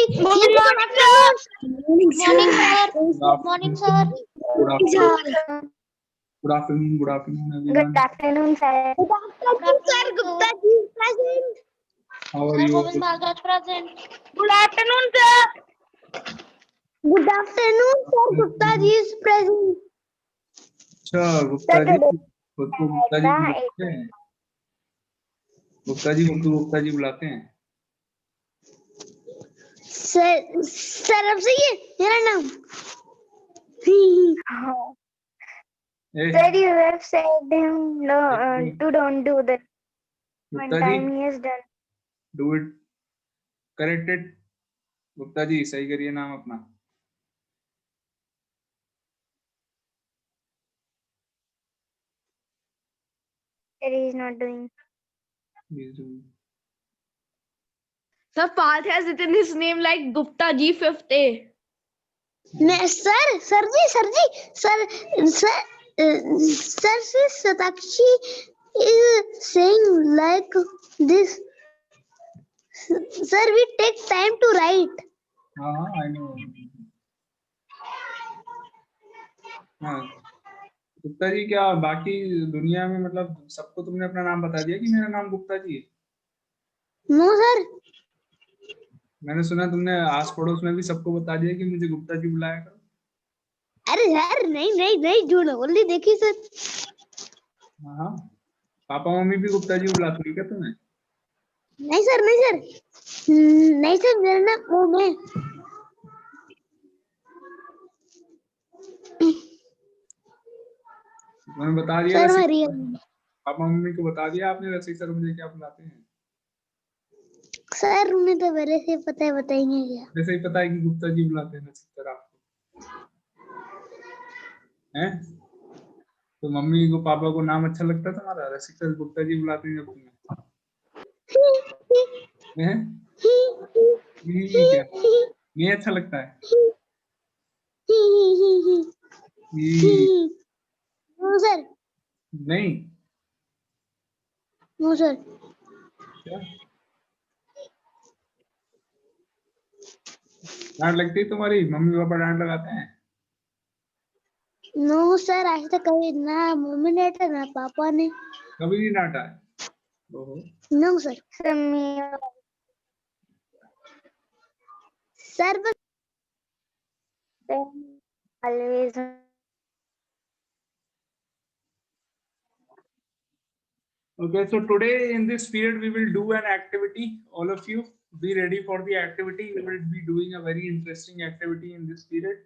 Good morning, sir. Morning, sir. Morning, sir. Good afternoon. Good afternoon. Good afternoon, everyone. Good afternoon, sir. Good afternoon, Gupta ji is present. How are Sir you? Govind Bhargava present. Good afternoon, sir. Good afternoon, sir. Gupta ji is present. अच्छा, गुप्ता जी खुद को गुप्ता जी बुलाते हैं। गुप्ता जी खुद को गुप्ता जी बुलाते हैं। Sir अब सही है मेरा नाम। Sir, you have said him no to don't do that. One Gupta time ji he has done. Do it, correct it. Gupta ji सही करिए नाम अपना। Sir, he is not doing. Sir, Parth has written his name like Gupta G 5th A. Sir Satakshi is saying like this. Sir, we take time to write. हाँ, I know. हाँ, गुप्ता जी क्या बाकी दुनिया में मतलब सबको तुमने अपना नाम बता दिया कि मेरा नाम गुप्ता जी है? No, sir. मैंने सुना तुमने आस पड़ोस में भी सबको बता दिया कि मुझे गुप्ता जी बुलाया करो। अरे यार नहीं झूठ बोली देखी सर। हाँ, पापा मम्मी भी गुप्ता जी बुलाते हैं क्या तुम्हें? नहीं सर मेरा नाम ओम है। मैंने बता दिया सर रसिक, मरिया पापा मम्मी को बता दिया आपने रसिक सर मुझे क्या बुलाते हैं? सर उन्हें तो पहले से पता है, बताएंगे क्या? वैसे ही पता है कि गुप्ता जी बुलाते हैं रसिक सर आपको, हैं? तो मम्मी को पापा को नाम अच्छा लगता है तुम्हारा? रसिक सर गुप्ता जी बुलाते हैं जब तुम्हें, हैं? क्या नहीं अच्छा लगता है? नो सर नहीं नो सर। क्या डांट लगती है तुम्हारी? मम्मी पापा डांट लगाते हैं? नो सर, आज तक कभी ना मम्मी ने डांटा ना पापा ने। कभी नहीं डांटा है? ओहो। No sir. सर बस always. Okay, so today in this period we will do an activity. All of you be ready for the activity. We will be doing a very interesting activity in this period.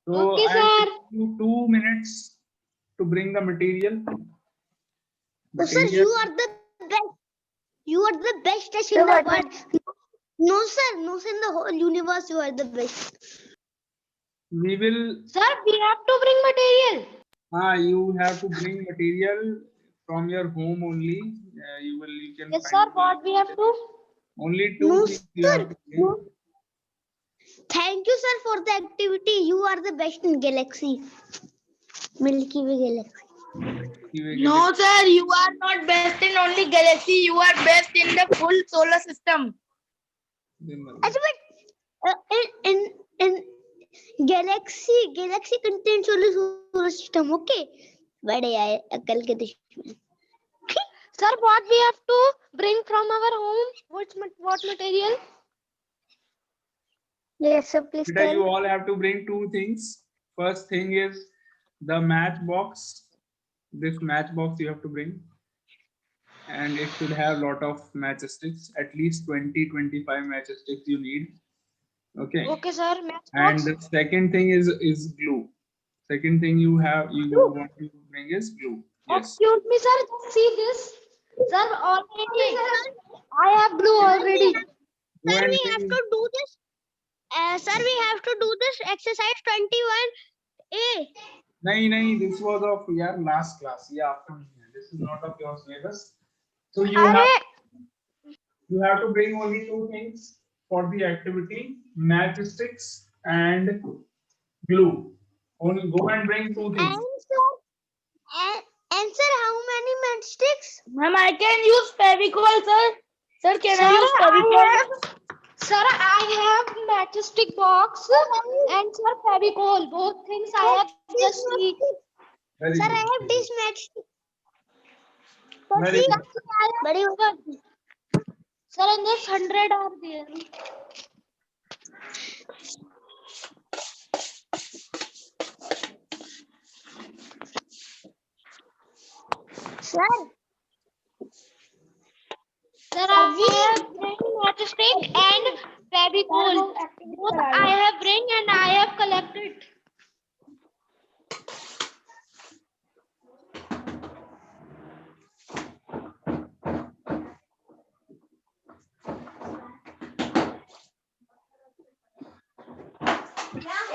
So Okay, I will sir. give you 2 minutes to bring the material. So, sir, you are the best. You are the bestest in the world. No, sir, in the whole universe, you are the best. We will. Sir, we have to bring material. You have to bring material from your home only. You can. Yes, sir. What we have to? Only 2 things you have to bring. No. Thank you, sir, for the activity. You are the best in galaxy. Milky Way galaxy. No, sir, you are not best in only galaxy. You are best in the full solar system. In galaxy contains only solar system. Okay. बड़े आए अकल के दुश्मन. Sir, what we have to bring from our home? What material? Yes, sir, please tell. You all have to bring 2 things. First thing is the matchbox. This matchbox you have to bring, and it should have lot of matchsticks. At least 20-25 matchsticks you need. Okay. Okay, sir. Matchbox. And the second thing is glue. Second thing you want to bring is glue. Yes. Excuse me, sir. See this, sir. Already, I have glue already. Sir, we have to do this. Sir, we have to do this exercise 21A. No, this was of your last class. Yeah, this is not of your syllabus. So you have to bring only 2 things for the activity: matchsticks and glue. Only go and bring 2 things. And sir, how many matchsticks? Ma'am, I can use Fevicol, sir. Sir, can I use Fevicol? Sir, I have matchstick box and sir Fevicol. Both things I have just see. Very Sir, good. I have this matchstick. Very good. Very good. Sir, in this 100 are there. Sir, I have bring matchstick and Fevicol. Both I have bring and I have collected.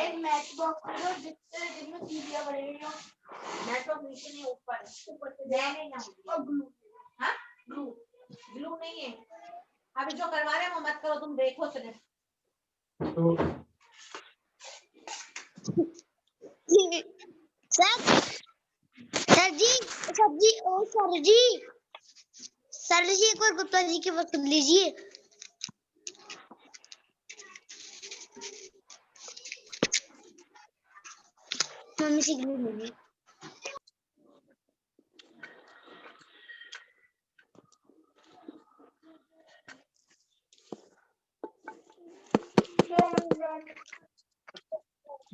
एक match box जो जितने दिन में सीढ़ियां बनेगी जो match box नीचे नहीं ऊपर से नहीं और ग्लू हाँ ग्लू ग्लू नहीं है अभी जो करवा रहे हैं वो मत करो तुम देखो सिर्फ So सर जी एक बार गुप्ता जी के वक्त लीजिए मम्मी से ग्लू लीजिए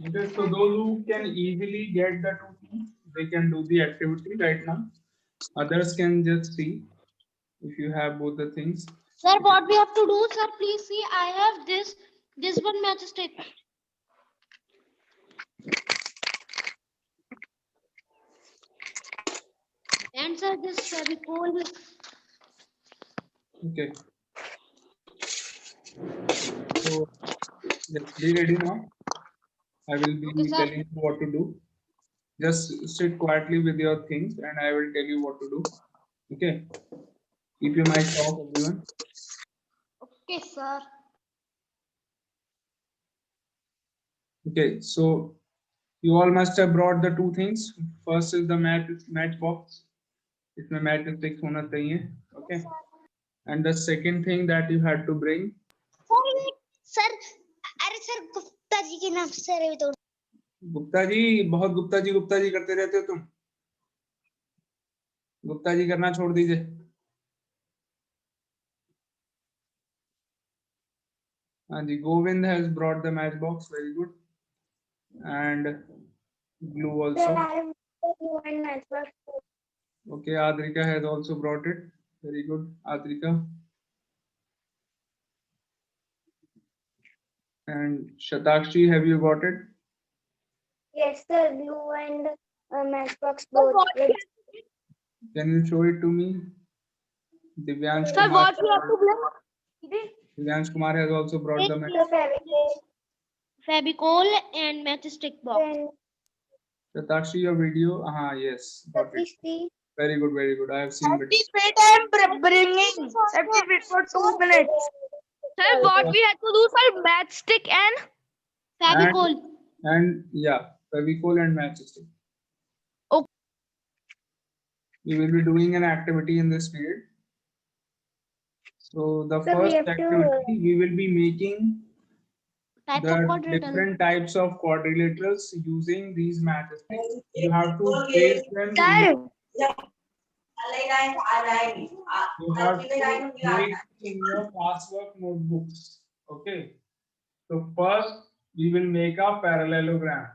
okay, so those who can easily get the two things, they can do the activity right now. Others can just see if you have both the things. Sir, what we have to do, sir? Please see, I have this one matchstick. And sir, this Fevicol. Okay. So let's be ready now. I will be Okay, sir. telling you what to do. Just sit quietly with your things and I will tell you what to do. Okay. Keep your mic off, everyone. Okay, sir. Okay, so you all must have brought the two things. First is the match box. इसमें matchstick होना चाहिए. Okay. And the second thing that you had to bring. Sir, अरे sir Gupta ji के नाम से sir अभी तो गुप्ता जी बहुत गुप्ता जी करते रहते हो तुम. गुप्ता जी करना छोड़ दीजिए. हाँ जी, Govind has brought the match box. Very good. And glue also. Okay, Adrika has also brought it. Very good, Adrika. And Shatakshi, have you got it? Yes, sir. Glue and matchbox both. Can you show it to me? Divyansh Sir, Kumar. what we have to bring? Divyansh Kumar has also brought the match. Fevicol and matchstick box. Shatakshi, your video. Yes. Got it. Very good, very good. I have seen it. certificate I am bringing certificate for 2 minutes Sir, what we have to do, sir? Matchstick and Fevicol. And yeah, Fevicol and matchstick. Okay. We will be doing an activity in this period. So the first activity, we will be making the different types of quadrilaterals using these matchsticks. You have to place them. You have to make in your classwork notebooks. Okay. So first, we will make a parallelogram.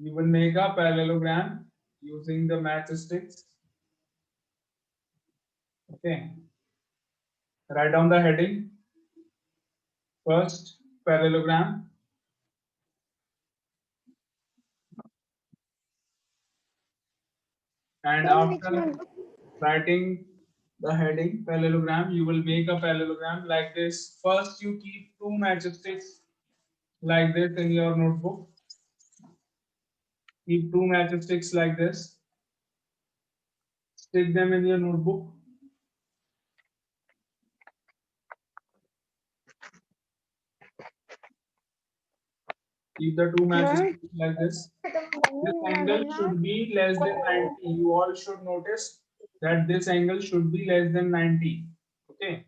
We will make a parallelogram using the matchsticks. Okay. Write down the heading. First, parallelogram. And after writing the heading parallelogram, you will make a parallelogram like this. First, you keep two matchsticks like this in your notebook. Keep two matchsticks like this. Stick them in your notebook. Keep the two matchsticks like this. This angle should be less than 90. You all should notice that this angle should be less than 90. Okay.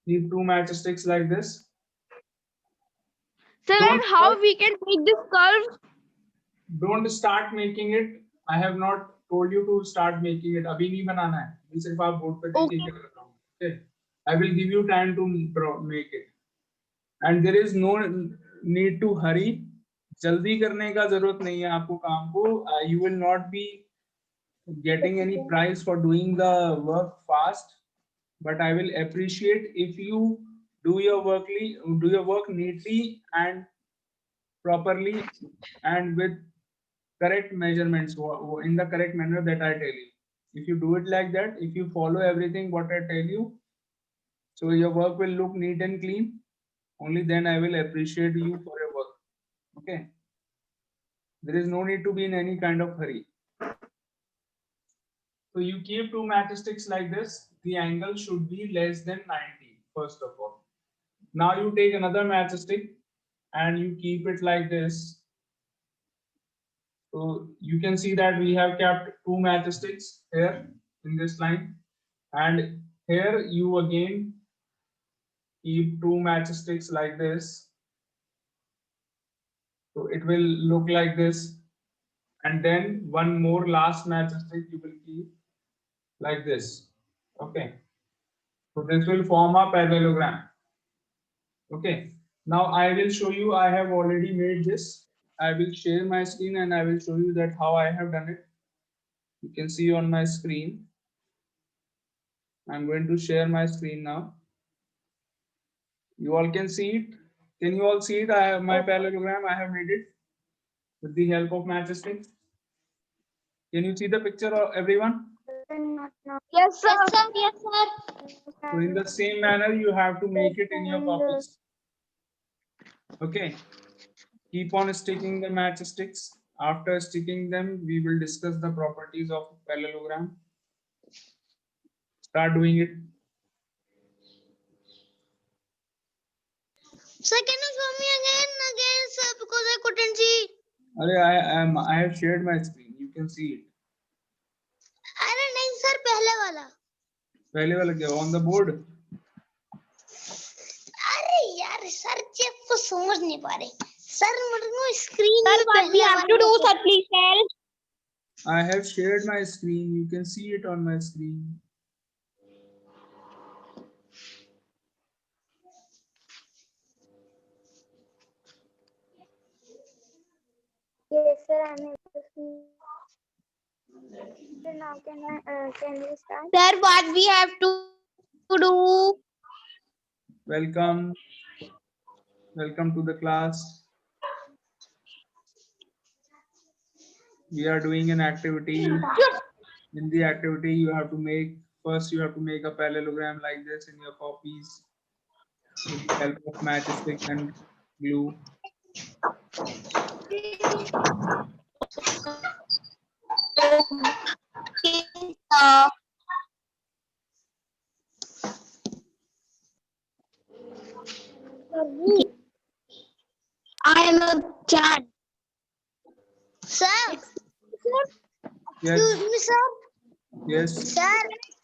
Keep two matchsticks like this. Sir, and how we can make this curve? Don't start making it. I have not told you to start making it. अभी नहीं बनाना है. ये सिर्फ आप board पे देख के कर रहा हूँ. Okay. I will give you time to make it. And there is no need to hurry. जल्दी करने का जरूरत नहीं है आपको काम को. You will not be getting any prize for doing the work fast, but I will appreciate if you do your work neatly and properly and with correct measurements in the correct manner that I tell you. If you do it like that, if you follow everything what I tell you, so your work will look neat and clean. Only then I will appreciate you for your work. Okay. There is no need to be in any kind of hurry. So you keep two matchsticks like this. The angle should be less than 90, first of all. Now you take another matchstick and you keep it like this. So you can see that we have kept two matchsticks here in this line. And here you again keep two matchsticks like this. So it will look like this. And then one more last matchstick you will keep like this. Okay. So this will form a parallelogram. Okay. Now I will show you, I have already made this. I will share my screen and I will show you that how I have done it. You can see on my screen. I'm going to share my screen now. You all can see it. Can you all see it? I have my parallelogram. I have made it with the help of matchstick. Can you see the picture, everyone? Yes, sir. Yes, sir. So in the same manner, you have to make it in your copies. Okay. Keep on sticking the matchsticks. After sticking them, we will discuss the properties of parallelogram. Start doing it. Sir, can you show me again, sir, because I couldn't see. I have shared my screen. You can see it. अरे नहीं sir, पहले वाला क्या on the board? अरे यार sir check को समझ नहीं पा रहे सर, मेरे को screen sir what we have to do sir, please tell. I have shared my screen. You can see it on my screen. Yes sir, I am able to see. So now can we start? Sir, what we have to do? Welcome. Welcome to the class. We are doing an activity. In the activity, you have to make a parallelogram like this in your copies with the help of matchstick and glue. I am a child. Sir. Yes. Excuse me, sir. Yes. Sir,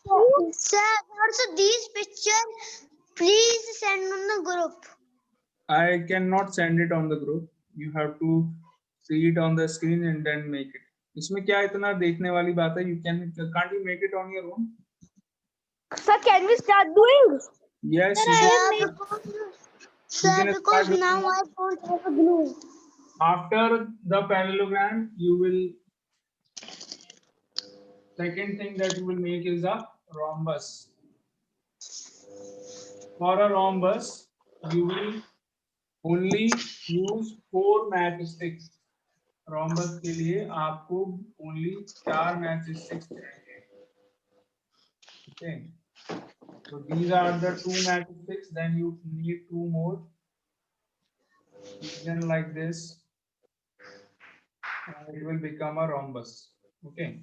also these pictures, please send on the group. I cannot send it on the group. You have to see it on the screen and then make it. इसमें क्या इतना देखने वाली बात है? Can't you make it on your own? Sir, can we start doing? Yes. Sir, because now I don't have a glue. After the parallelogram, you will. Second thing that you will make is a rhombus. For a rhombus, you will only use 4 matchsticks. Rhombus के लिए आपको only 4 matchsticks चाहिए. Okay. So these are the 2 matchsticks. Then you need 2 more. Then like this, it will become a rhombus. Okay.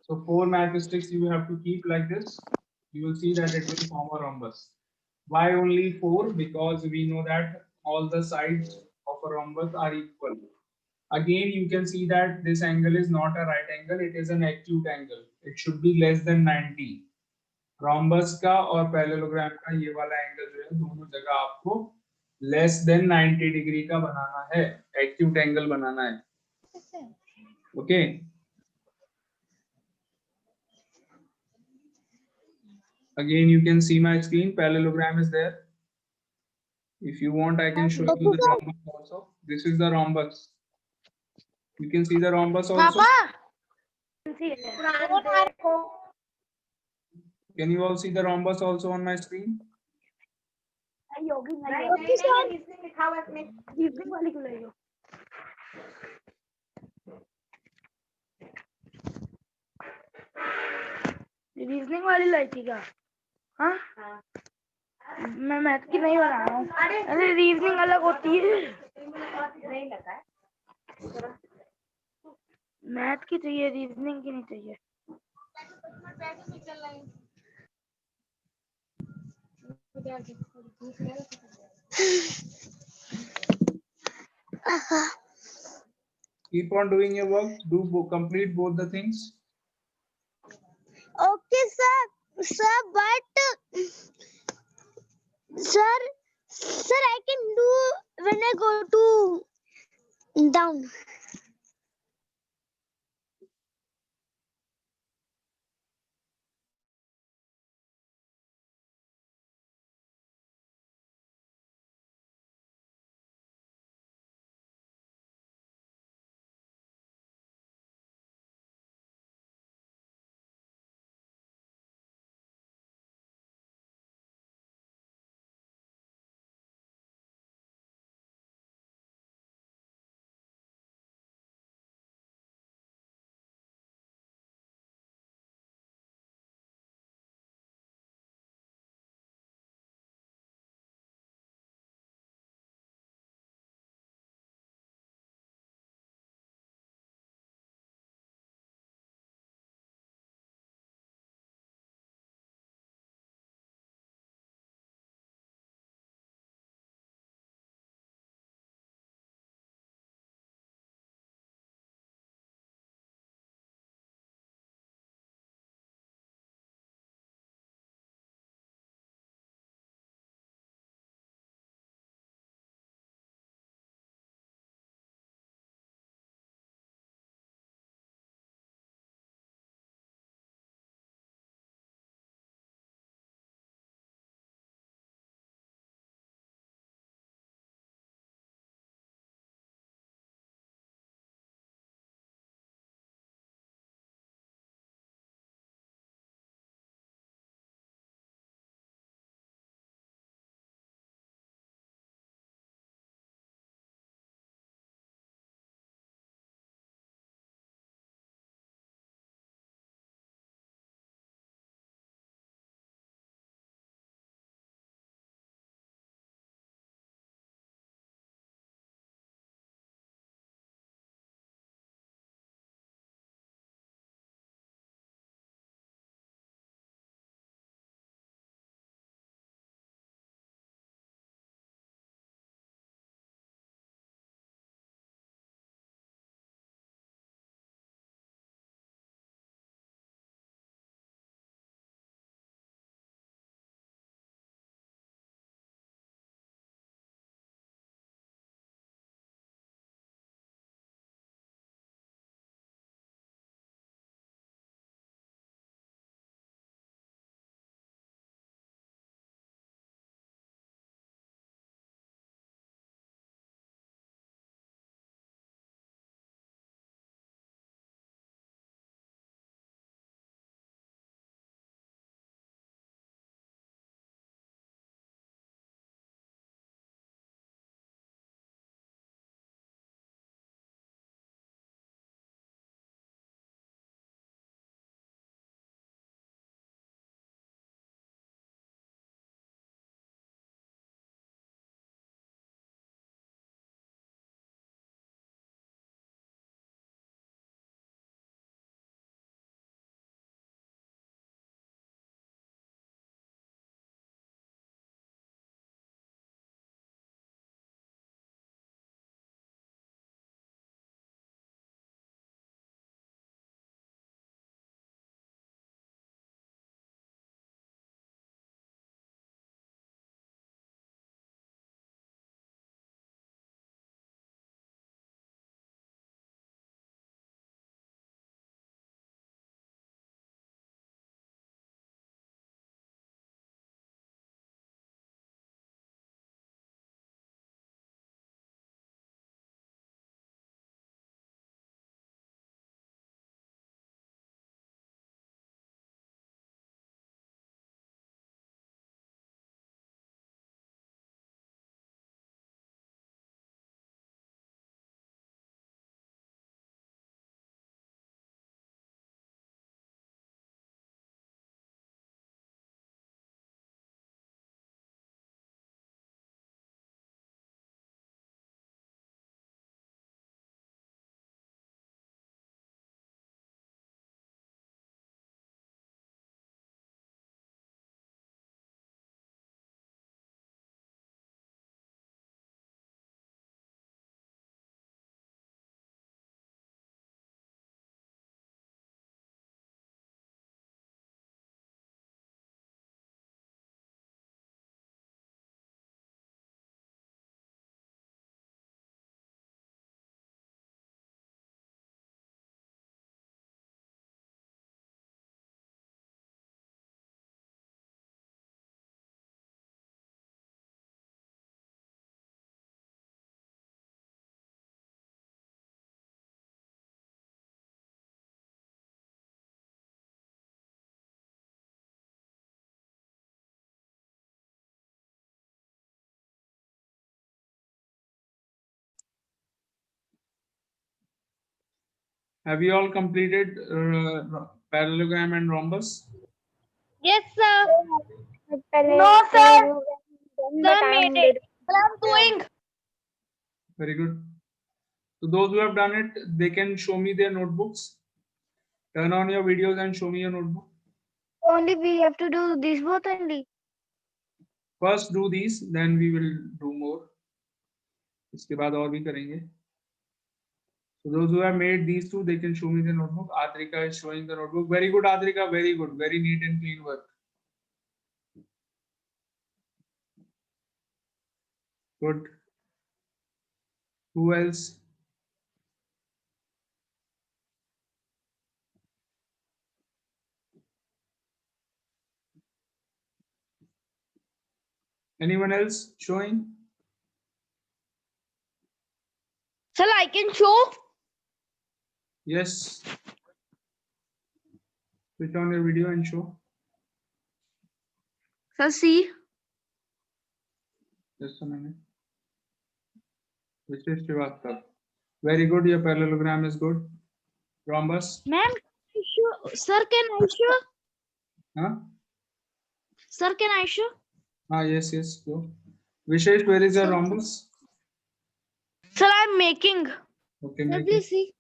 So 4 matchsticks you have to keep like this. You will see that it will form a rhombus. Why only 4? Because we know that all the sides of a rhombus are equal. Again, you can see that this angle is not a right angle, it is an acute angle. It should be less than 90. Rhombus का और parallelogram का ये वाला angle जो है दोनों जगह आपको less than 90 डिग्री का बनाना है, acute angle बनाना है. Okay. Again, you can see my screen. Parallelogram is there. If you want, I can show you the rhombus also. This is the rhombus. You can see the rhombus also. Can you all see the rhombus also on my screen? Reasoning वाली लाई थी क्या? हाँ, मैं math की नहीं बना रहा हूँ. अरे रीजनिंग अलग होती है, नहीं लगा है. मैथ की चाहिए, रीजनिंग की नहीं चाहिए. Keep on doing your work. Complete both the things. Okay, sir, but sir, I can do when I go to down. Have you all completed parallelogram and rhombus? Yes, sir. No, sir. Sir made it. I'm doing. Very good. So those who have done it, they can show me their notebooks. Turn on your videos and show me your notebook. Only we have to do this both only. First do these, then we will do more. इसके बाद और भी करेंगे. So those who have made these two, they can show me the notebook. Adrika is showing the notebook. Very good, Adrika. Very good. Very neat and clean work. Good. Who else? Anyone else showing? Sir, I can show. Yes. Switch on your video and show. Sir, see. Just a minute. Vishesh Srivastava. Very good. Your parallelogram is good. Rhombus. Ma'am, sir, can I show? Huh? Sir, can I show? Ah, yes, yes. Go. Vishesh, where is your rhombus? Sir, I'm making. Okay, Sir, make it. please see.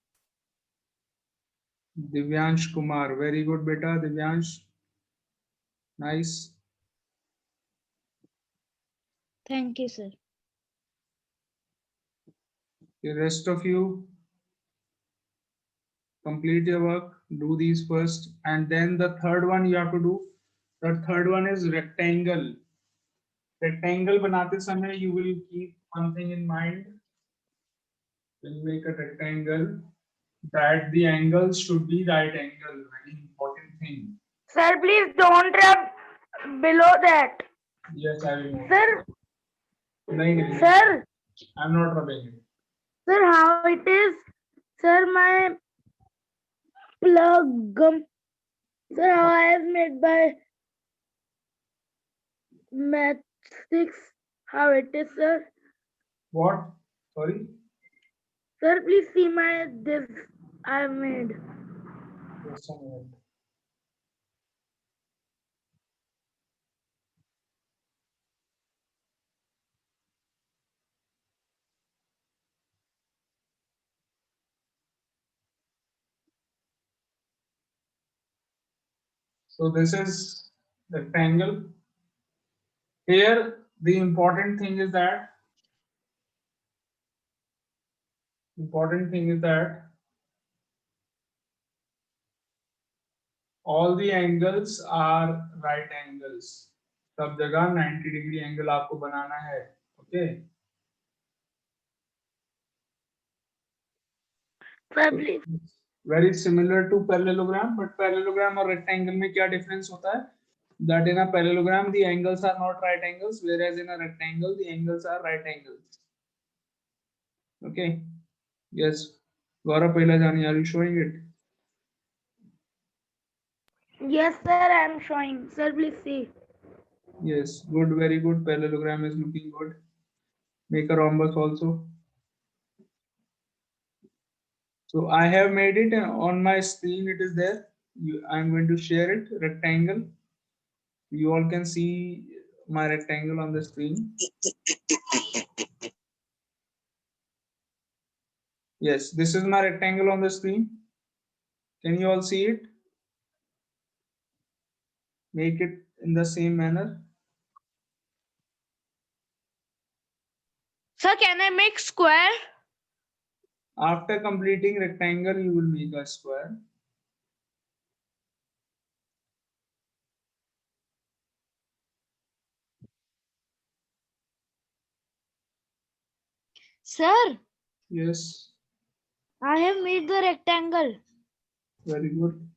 Divyansh Kumar. Very good, beta. Divyansh. Nice. Thank you, sir. The rest of you, complete your work. Do these first. And then the third one you have to do. The third one is rectangle. Rectangle banate samay, you will keep one thing in mind. When you make a rectangle, that the angles should be right angle. Very important thing. Sir, please don't rub below that. Yes, I will. Sir, No, sir, I'm not rubbing it. sir, how it is? Sir, my plug. Sir, how I have made by Math 6. How it is, sir? What? Sorry? Sir, please see my this I have made. Just a minute. So this is rectangle. Here, the important thing is that all the angles are right angles. सब जगह 90 degree angle आपको बनाना है. Okay. Sir, please. Very similar to parallelogram, but parallelogram और rectangle में क्या difference होता है? That in a parallelogram the angles are not right angles, whereas in a rectangle the angles are right angles. Okay. Yes. Gaurav Pailajani, are you showing it? Yes, sir, I am showing. Sir, please see. Yes. Good. Very good. Parallelogram is looking good. Make a rhombus also. So I have made it on my screen. It is there. I'm going to share it. Rectangle. You all can see my rectangle on the screen. Yes, this is my rectangle on the screen. Can you all see it? Make it in the same manner. Sir, can I make square? After completing rectangle, you will make a square. Sir, Yes, I have made the rectangle. very good.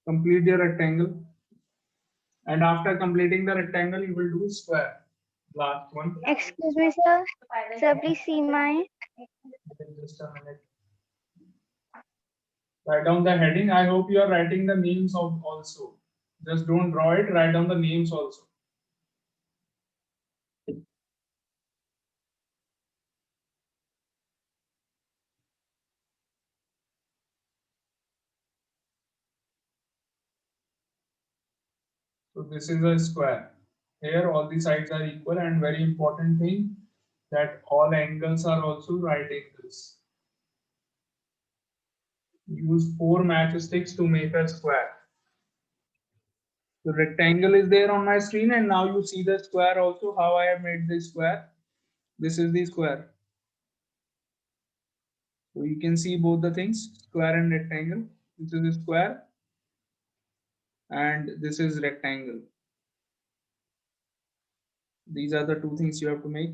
Complete your rectangle. And after completing the rectangle, you will do square. Last one. Excuse me, sir. Sir, please see my. Just a minute. Write down the heading. I hope you are writing the names of also. Just don't draw it. Write down the names also. So this is a square. Here all the sides are equal, and very important thing that all angles are also right angles. Use 4 matchsticks to make a square. The rectangle is there on my screen, and now you see the square also, how I have made the square. This is the square. So you can see both the things, square and rectangle. This is a square and this is rectangle. These are the two things you have to make.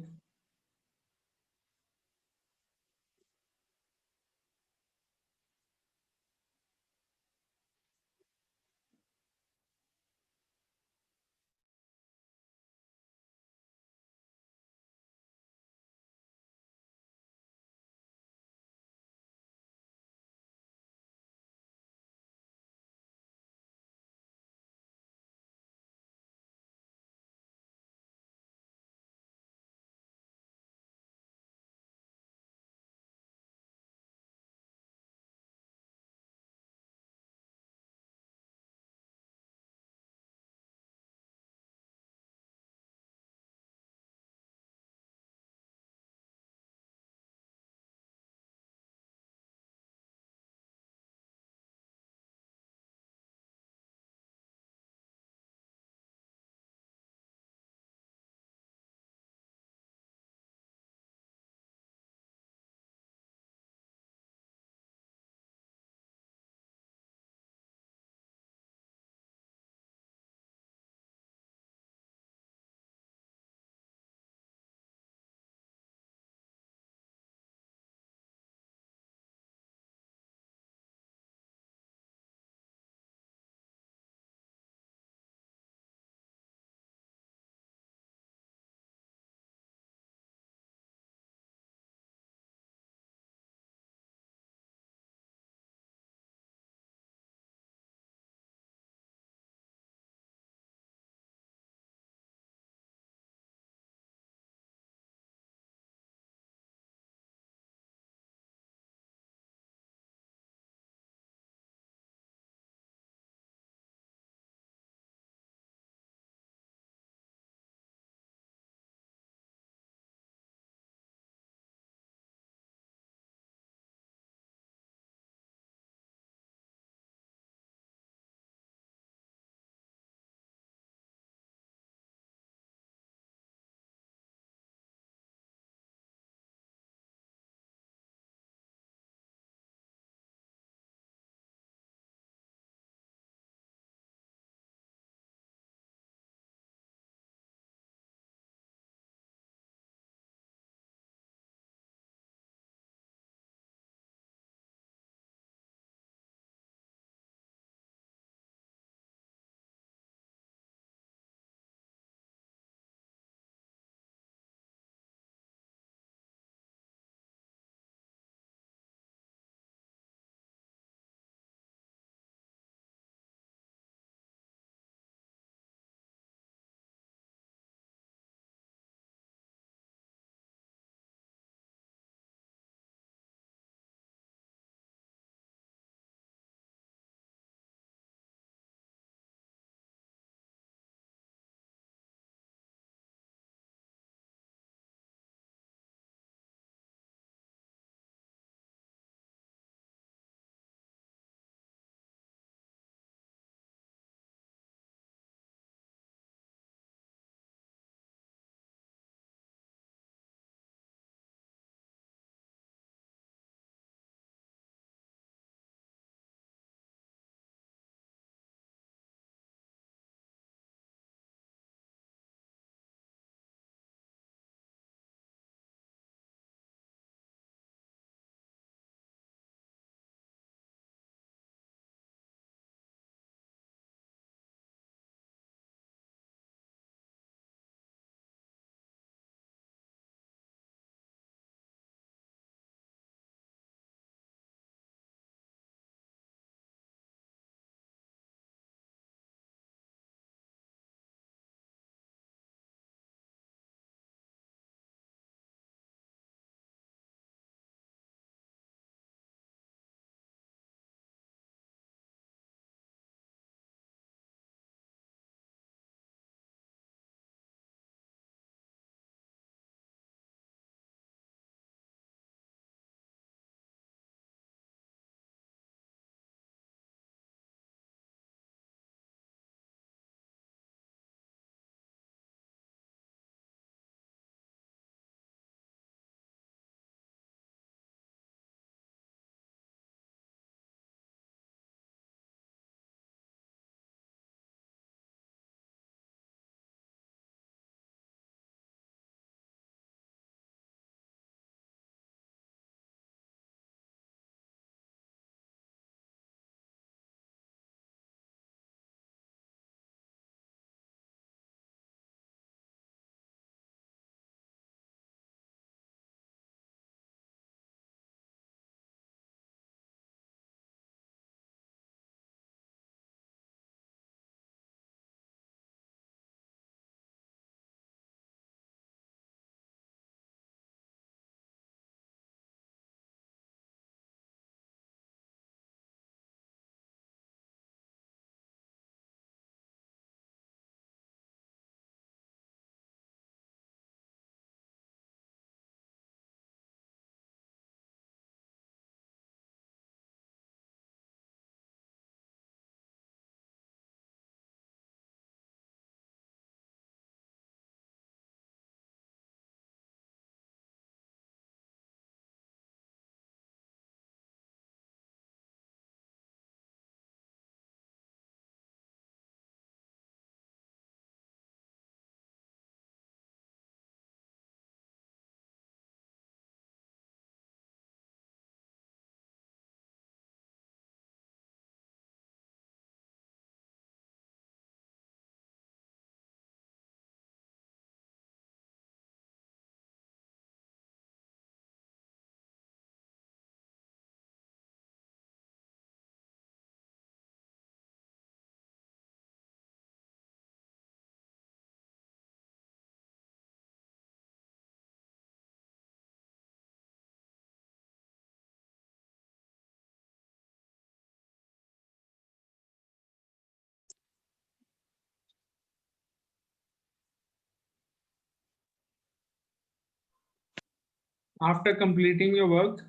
After completing your work,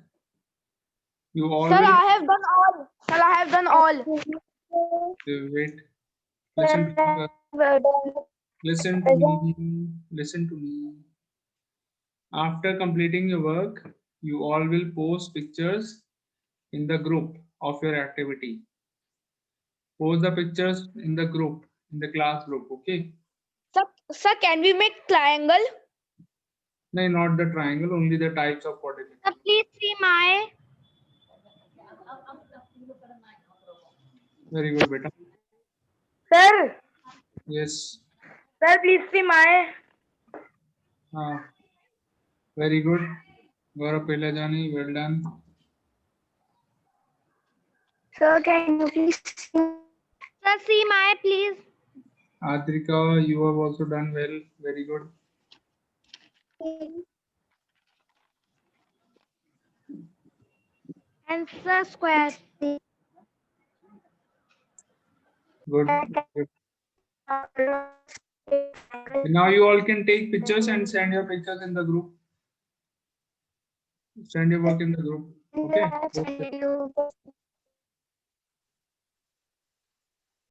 you all Sir, will I have done all. Sir, I have done all. wait. Listen to me. Listen to me. Listen to me. After completing your work, you all will post pictures in the group of your activity. Post the pictures in the group, in the class group, okay? Sir, can we make triangle? No, not the triangle, only the types of coordinates. Sir, please see my. Very good, beta. Sir, Yes. sir, please see my. Very good. Gaurav Pelajani, well done. Sir, can you please see? Sir, see my, please. Adrika, you have also done well. Very good. And sir, square. Good. Good. Now you all can take pictures and send your pictures in the group. Send your work in the group. Okay.